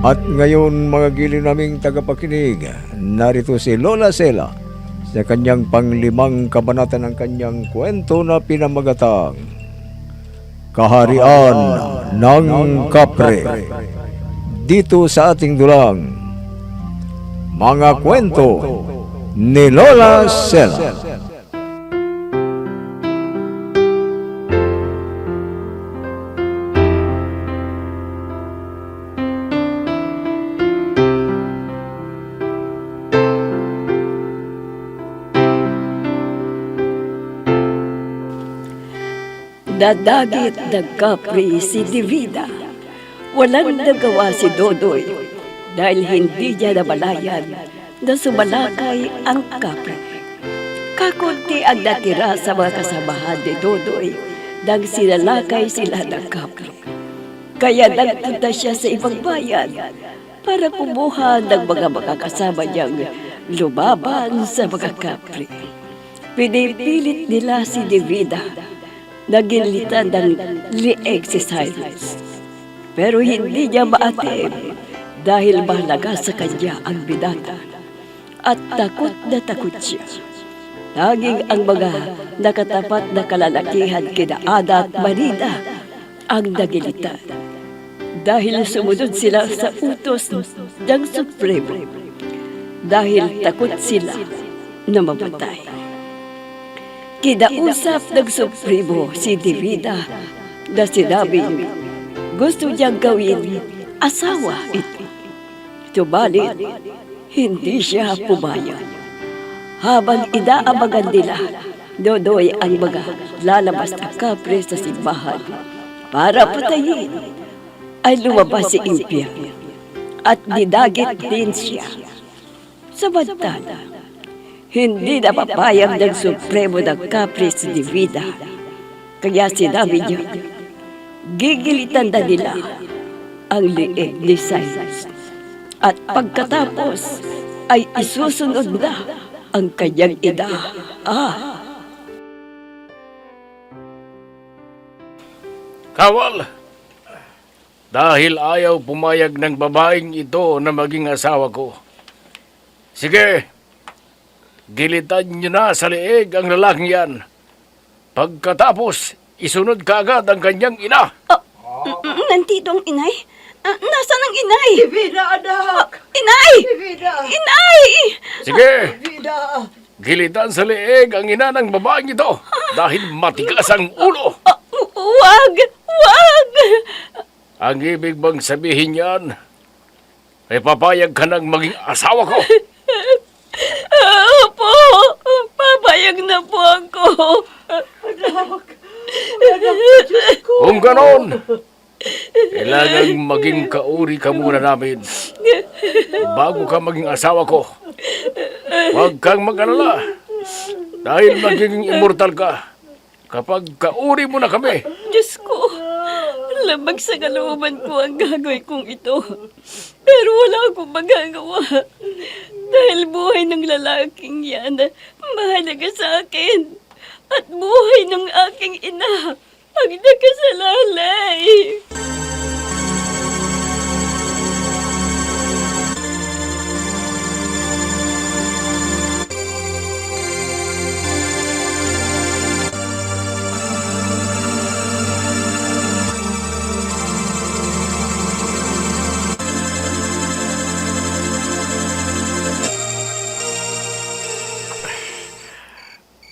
At ngayon mga giliw naming tagapakinig, narito si Lola Sela sa kanyang panglimang kabanata ng kanyang kwento na pinamagatang Kaharian ng Kapre. Dito sa ating dulang, mga kwento ni Lola Sela. Dadagit nagkapri si Divida. Walang nagawa si Dodoy dahil hindi niya nabalayan na sumalakay ang kapre. Kakunti ang natira sa mga kasamahan ni Dodoy nang sinalakay sila ng kapre. Kaya nagpunta siya sa ibang bayan para kumuha ng mga makakasama niyang lumaban sa mga kapre. Pinipilit nila si Divida. Nagilitan ng lieg si Cyrus. Pero hindi niya maatim dahil mahalaga sa kanya ang binata. At takot na takot siya. Tanging ang mga nakatapat na kalalakihan kina Ada at Marina ang nagilitan. Dahil sumunod sila sa utos ng Supremo. Dahil takot sila na mamatay. Kinausap ng Supremo si Divida na sinabing gusto niyang gawin asawa ito. Subalit, hindi siya pumayag. Habang inaabagan nila, Dodoy ang mga lalabas na kapre sa simbahan para patayin, ay lumabas si Impia at dinagit din siya. Samantala, hindi na papayag ng Supremo ng Kapre si Divida. Kaya sinabi niya, gigilitan na nila ang lieg ni Cyrus. At pagkatapos ay isusunod na ang kanyang ina. Kawal! Dahil ayaw pumayag ng babaeng ito na maging asawa ko. Sige! Gilitan niyo na sa lieg ang lalaking yan. Pagkatapos, isunod ka agad ang kanyang ina. Nandito ang inay? Nasaan ang inay? Divida, anak! Inay! Divida! Inay! Sige, Divida! gilitan sa lieg ang ina ng babaeng ito dahil matigas ang ulo. Wag! Wag! Ang ibig bang sabihin yan, ay papayag ka ng maging asawa ko. Opo! Papayag na po ako. Anak! Anak, Diyos ko! Kung ganon, kailangang maging kauri ka muna namin bago ka maging asawa ko. Huwag kang mag-alala dahil magiging immortal ka kapag kauri mo na kami. Diyos ko, labag sa kalooban ko ang gagawin kong ito. Pero wala akong magagawa. Dahil buhay ng lalaking yan, mahalaga sa akin. At buhay ng aking ina, ang nakasalalay.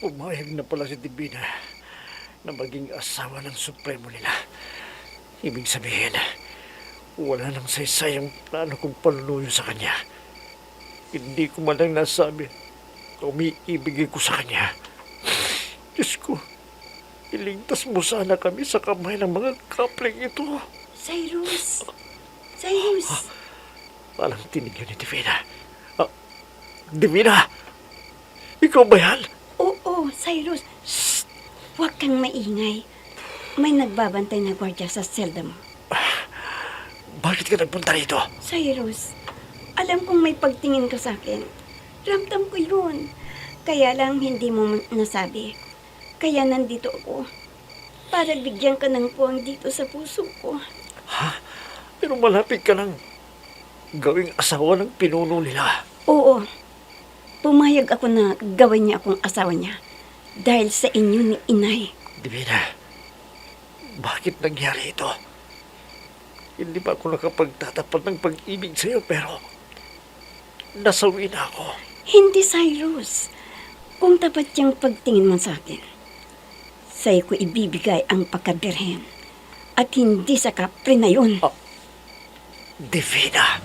Pumayag na pala si Divina na maging asawa ng Supremo nila. Ibig sabihin, wala nang saysay ang plano kong panunuyo sa kanya. Hindi ko man lang nasabi na umiibigay ko sa kanya. Diyos ko, iligtas mo sana kami sa kamay ng mga kapling ito. Cyrus! Cyrus! Walang tinig yun ni Divina. Divina! Ikaw ba yan? Oo, Cyrus. Shh! Huwag kang maingay. May nagbabantay na gwardiya sa selda mo. Bakit ka nagpunta rito? Cyrus, alam kong may pagtingin ka sa akin. Ramdam ko yun. Kaya lang hindi mo nasabi. Kaya nandito ako. Para bigyan ka ng puwang dito sa puso ko. Ha? Pero malapit ka lang. gawing asawa ng pinuno nila. Oo, pumayag ako na gawin niya akong asawa niya dahil sa inyo ni inay. Divina, bakit nangyari ito? Hindi pa ako nakapagtatapat ng pag-ibig sa'yo pero nasawi na ako. Hindi, Cyrus. Kung tapat yung pagtingin mo sa akin, sa'yo ko ibibigay ang pagkabirhen at hindi sa kapre na yun. Divina!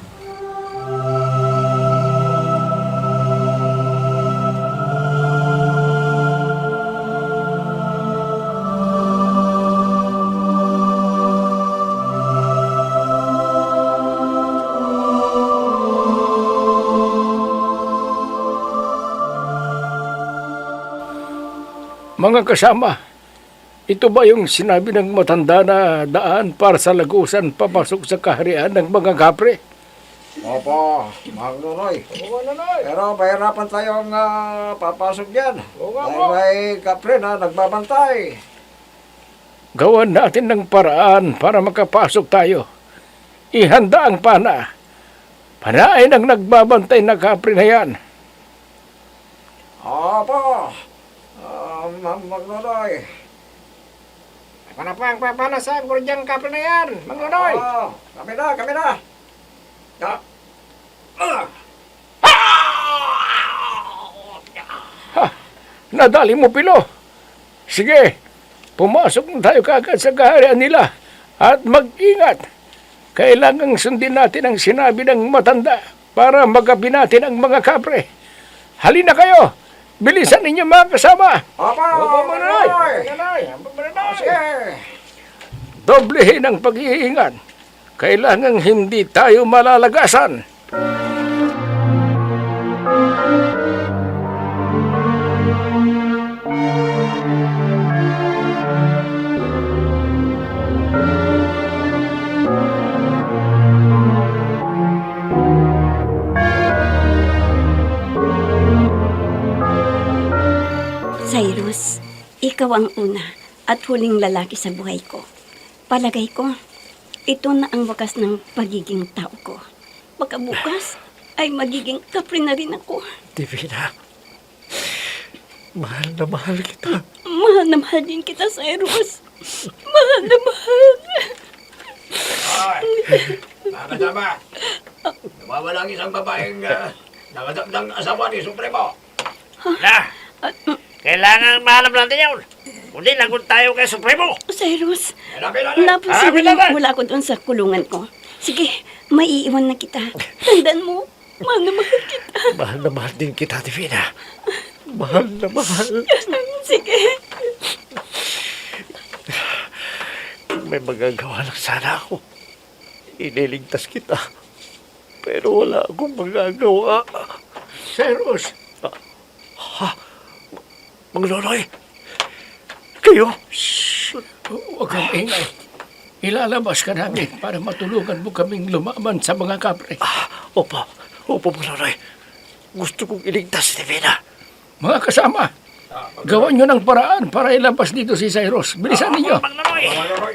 Mga kasama, ito ba yung sinabi ng matanda na daan para sa lagusan papasok sa kaharian ng mga kapre? Opo, Mang Nonoy. Pero mahirapan tayong papasok dyan. Dahil may kapre na nagbabantay. Gawan natin ng paraan para makapasok tayo. Ihanda ang pana. Panain ang nagbabantay na kapre na yan. Opo, Mang Nonoy. Ano pa ang papanasan ko diyang kapre na yan, Manglonoy? Kami na. Nadali mo, Pilo. Sige, pumasok na tayo kagad sa kaharian nila at mag-ingat. Kailangang sundin natin ang sinabi ng matanda para magabi natin ang mga kapre. Halina kayo! Bilisan ninyo mga kasama! Opo, Manglonoy! Sige. Doblehin ang pag-iingat. Kailangang hindi tayo malalagasan. Cyrus, ikaw ang una at huling lalaki sa buhay ko. Palagay ko, ito na ang wakas ng pagiging tao ko. Baka bukas ay magiging kapre na rin ako. Divina, mahal na mahal kita. Mahal na mahal din kita, Cyrus. Mahal na mahal. Mga kasama, nawawalang isang babaeng nakadamdang asawa ni Supremo. Na! Kailangan mahalap natin yun. Kundi lagot tayo kay Supremo. Cyrus, Hanapin. naposibleng wala ko doon sa kulungan ko. Sige, maiiwan na kita. Tandaan mo, mahal na mahal kita. Mahal na mahal din kita, Divina. Mahal na mahal. Sige. May magagawa lang sana ako. Iniligtas kita. Pero wala akong magagawa. Cyrus, Manglonoy, kayo? huwag kang ingay. Ilalabas ka namin para matulungan mo kaming lumaman sa mga kapre. Opo, Manglonoy. Gusto kong iligtas si Divina. Mga kasama, gawan nyo ng paraan para ilabas dito si Cyrus. Bilisan ninyo. Manglonoy,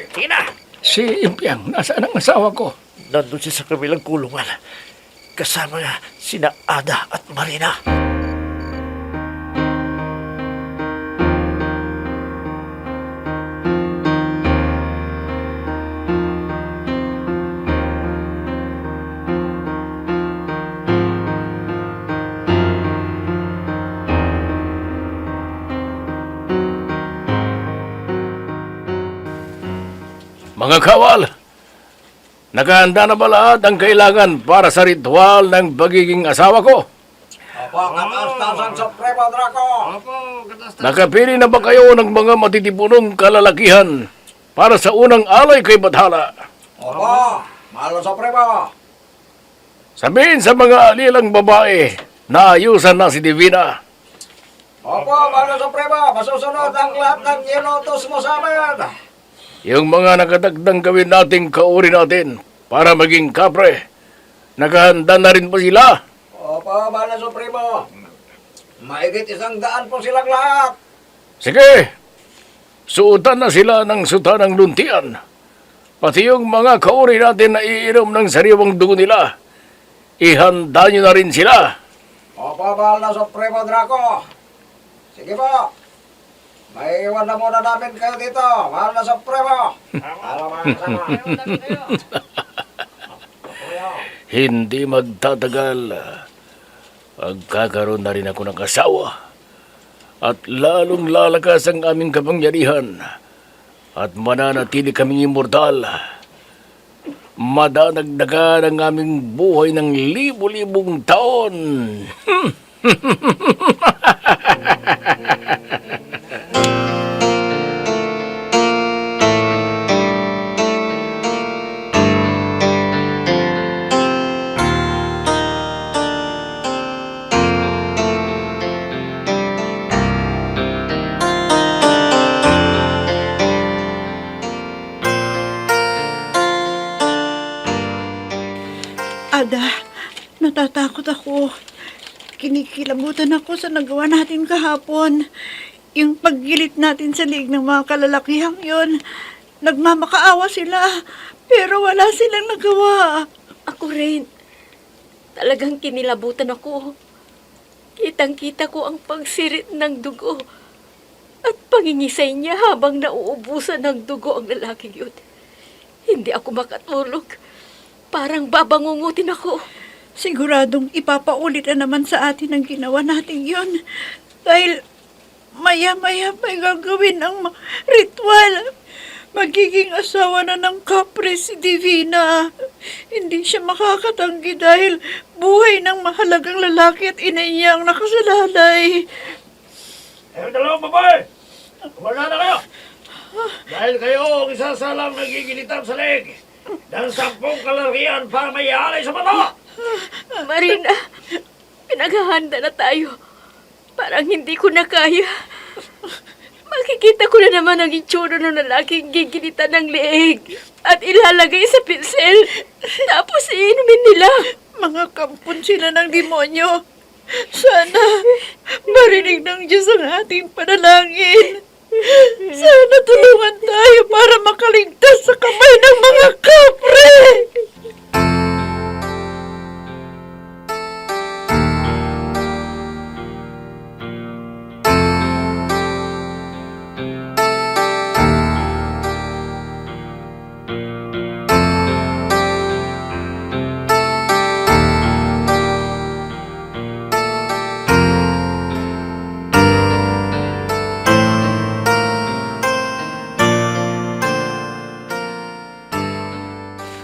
sige na. Si Impiang, nasaan ang asawa ko? Nandun siya sa kabilang kulungan. Kasama na sina Ada at Marina. Mga kawal, nakahanda na ba lahat ang kailangan para sa ritual ng pagiging asawa ko? Opo, kataas-tasan Supremo Draco. Nakapili na ba kayo ng mga matitipunong kalalakihan para sa unang alay kay Bathala? Opo, mahal na Supremo. Sabihin sa mga alilang babae na ayusan na si Divina. Opo, mahal na Supremo. Masusunod ang lahat ng inutos mo sa amin. Yung mga nakatagdang gawin nating kauri natin para maging kapre, nakahanda na rin po sila. Opo, mahal na Supremo. Maigit 100 po silang lahat. Sige, suotan na sila ng suta ng luntian. Pati yung mga kauri natin na iinom ng sariwang dugo nila, ihanda niyo na rin sila. Opo, mahal na Supremo Draco. Sige po. May iwan na muna namin kayo dito, mahal na Supremo. Para mga kasama. Hindi magtatagal. Magkakaroon na rin ako ng asawa. At lalong lalakas ang aming kapangyarihan. At mananatili kaming immortal. Madadagdagan ang aming buhay ng libo-libong taon. Ada, natatakot ako. Kinikilabutan ako sa nagawa natin kahapon. Yung paggilit natin sa liig ng mga kalalakihang yon, nagmamakaawa sila, pero wala silang nagawa. Ako rin. Talagang kinilabutan ako. Kitang-kita ko ang pagsirit ng dugo at pangingisay niya habang nauubusan ng dugo ang lalaking yun. Hindi ako makatulog. Parang babangungutin ako. Siguradong ipapaulit na naman sa atin ang ginawa natin yon. Dahil maya-maya may gagawin ang ritual. Magiging asawa na ng kapre si Divina. Hindi siya makakatanggi dahil buhay ng mahalagang lalaki at ina niya ang nakasalalay. Dalawang babae! Wala na kayo! Dahil kayo ang isasalang nagigilitan sa leeg ng 10 kalarian para may alay sa mata! Marina, pinaghahanda na tayo. Parang hindi ko na kaya. Makikita ko na naman ang itsura ng lalaking gigilitan ng leeg at ilalagay sa pinsel. Tapos iinumin nila. Mga kampon sila ng demonyo. Sana marinig ng Diyos ang ating panalangin. Sana tulungan tayo para makaligtas sa kamay ng mga kapre.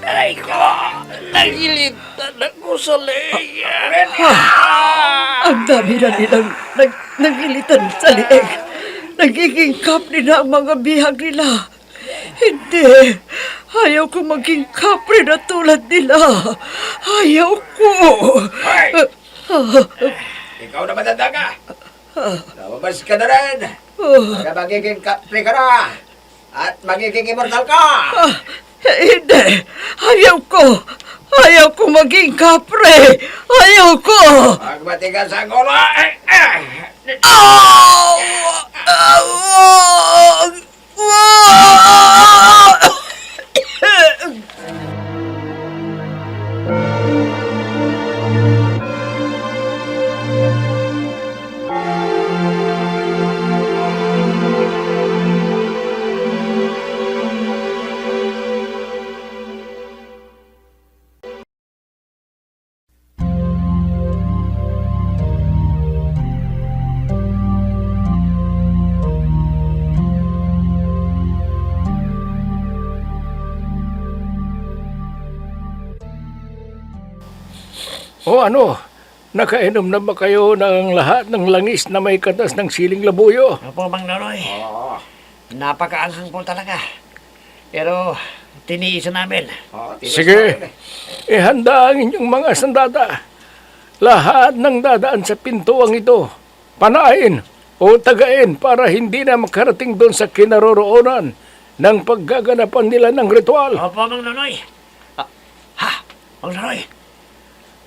Ay ko! Nagilitan ako sa leeg! Ang dami na nilang nagilitan sa lieg. Nagiging kapre na ang mga bihag nila. Hindi. Ayaw ko maging kapre na tulad nila. Ayaw ko. Hoy! Ikaw na matanda ka. Lumabas ka na rin. Para magiging kapre ka na. At magiging immortal ka. Hindi. Ayaw ko. Ayaw ko maging kapre. Ayaw ko. Magmatigas ang ulo. O ano, nakainom na ba kayo ng lahat ng langis na may katas ng siling labuyo? Opo, Mang Nonoy. Napakaanghang po talaga. Pero tiniisan namin. Sige, ihanda ang inyong mga sandata. Lahat ng dadaan sa pintuang ito, panain o tagain para hindi na makarating doon sa kinaroroonan ng paggaganapan nila ng ritual. Opo, Mang Nonoy. Mang Nonoy.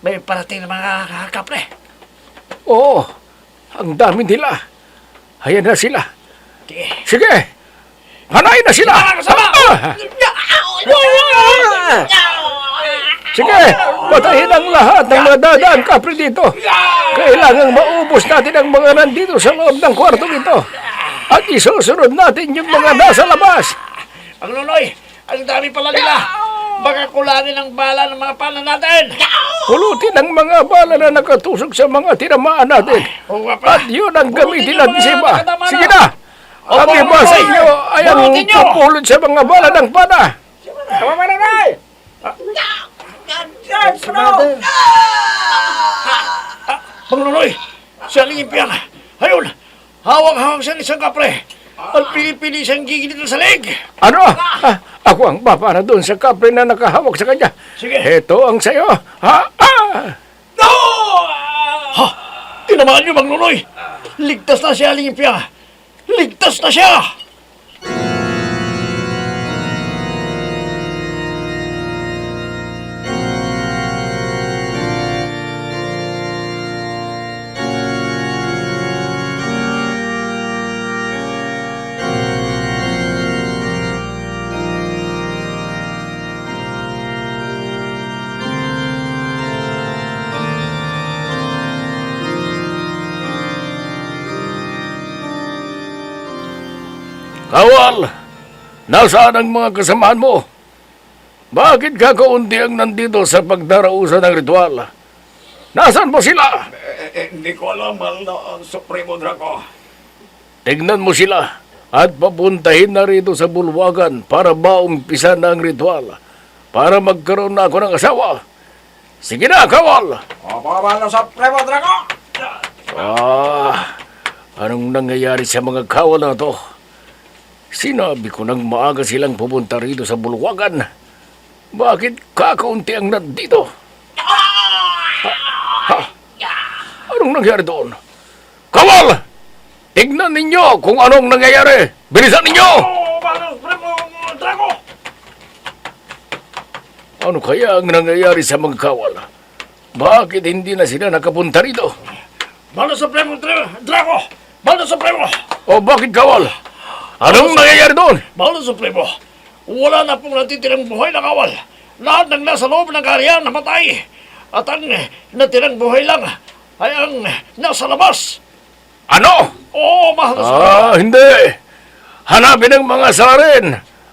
May parating na mga kapre. Oo, ang dami nila. Ayan na sila. Sige, panain na sila! Kasama! Ah! Sige, patayin ang lahat ng mga dadaan kapre dito. Kailangang maubos natin ang mga nandito sa loob ng kwartong ito. At isusunod natin yung mga nasa labas. Ang Nonoy, ang dami pala nila. Baka kulangin ang bala ng mga pala natin. Pulutin ang mga bala na nakatusok sa mga tinamaan natin. Oo nga pa. At yun ang gamitin natin sa iba. Nakatama na. Sige na! Ang Opo, iba sa Nonoy. inyo ay ang Pulutin nyo. kapulot sa mga bala ng pana. Tama ba, Nonoy? Mang Nonoy, si Aling Impiyang. Ayun, hawak-hawak siya ng isang kapre. At pili-pili siyang gigilid ng salig. Ano? Ako ang papara doon sa kapre na nakahawak sa kanya. Sige. Ito ang sayo. Ha? Ha! Tinamaan niyo, Mang Nonoy. Ligtas na si Aling Impiyang. Ligtas na siya! Kawal! Nasaan ang mga kasamahan mo? Bakit kakaunti ang nandito sa pagdarausan ng ritual? Nasaan mo sila? Hindi ko alam, mahal na Supremo Draco. Tignan mo sila at papuntahin na rito sa bulwagan para maumpisa na ang ritual. Para magkaroon na ako ng asawa. Sige na, Kawal! Opo, mahal na Supremo Draco. Anong nangyayari sa mga kawal na to? Sinabi ko nang maaga silang pupunta rito sa bulwagan. Bakit kakaunti ang nandito? Anong nangyari doon? Kawal! Tignan ninyo kung anong nangyayari. Bilisan ninyo! Mahal na Supremo Draco. Ano kaya ang nangyayari sa mga kawal? Bakit hindi na sila nakapunta rito? Mahal na Supremo Draco. Mahal na Supremo. O bakit kawal? Anong nangyayari doon? Mahal na Supremo. Wala na pong natitirang buhay na kawal. Lahat ng nasa loob ng kaharian namatay. At ang natirang buhay lang ay ang nasa labas. Ano? Oo, mahal na Supremo. Hindi. Hanapin ang mga salarin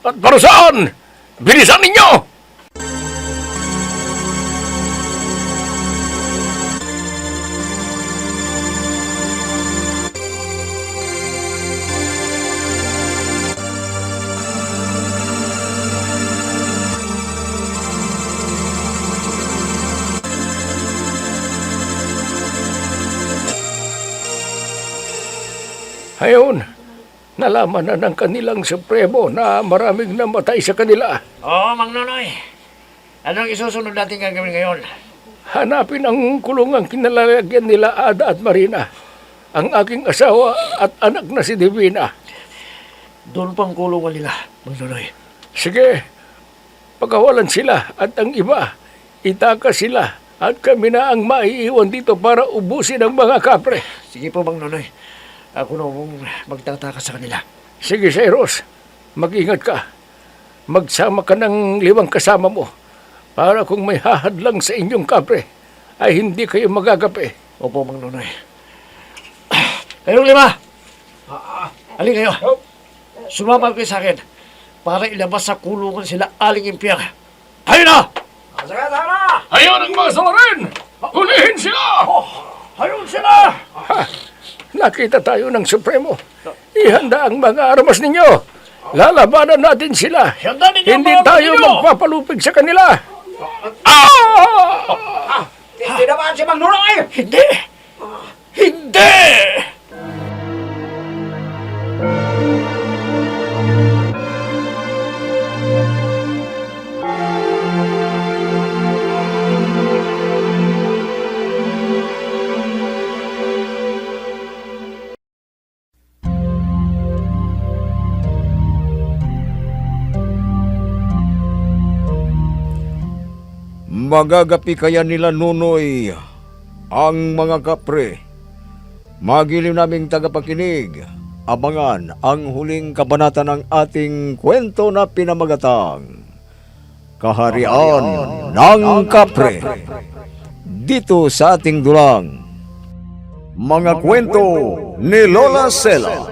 at parusahan. Bilisan ninyo! Ngayon, nalaman na ng kanilang supremo na maraming namatay sa kanila. Oo, Mang Nonoy. Anong isusunod natin gagawin ngayon? Hanapin ang kulungang kinalalagyan nila Ada at Marina, ang aking asawa at anak na si Divina. Doon pang kulungan nila, Mang Nonoy. Sige, pagkawalan sila at ang iba, itakas sila at kami na ang maiiwan dito para ubusin ang mga kapre. Sige po, Mang Nonoy. Ako na mong magtataka sa kanila. Sige, Cyrus, mag-ingat ka. Magsama ka ng 5 kasama mo para kung may hahadlang sa inyong kapre, ay hindi kayo magagapi. Opo, Mang Nonoy. Kayong 5! Alin kayo? Sumama kayo sa akin para ilabas sa kulungan sila Aling Impiyang. Tayo na! Ayun ang mga salarin! Hulihin sila! Hayun sila! Nakita tayo ng Supremo. Ihanda ang mga armas ninyo. Lalabanan natin sila. Handa ninyo ang Hindi mga tayo ninyo. magpapalupig sa kanila. Hindi naman si Mang Nonoy! Hindi! Hindi! Magagapi kaya nila Nunoy ang mga kapre. Magiliw naming tagapakinig, abangan ang huling kabanata ng ating kwento na pinamagatang Kaharian ng Kapre. Dito sa ating dulang, mga kwento ni Lola Sela.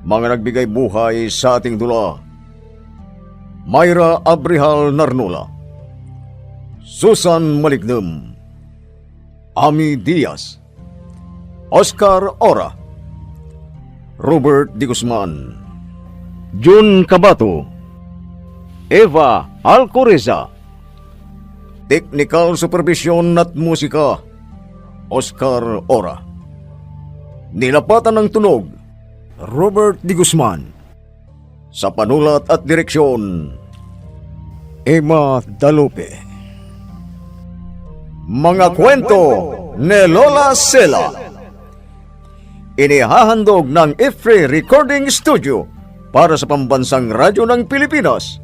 Mga nagbigay buhay sa ating dula, Mayra Abrihal Narnula, Susan Malignem, Ami Diaz, Oscar Ora, Robert Di Guzman, Jun Cabato, Eva Alcoreza. Technical Supervision at Musika, Oscar Ora. Nilapatan ng tunog, Robert Di Guzman. Sa panulat at direksyon, Emma Dalupe. Mga kwento ni Lola Sela. Inihahandog ng IFRE Recording Studio para sa pambansang radyo ng Pilipinas,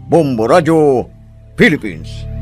Bombo Radio, Philippines.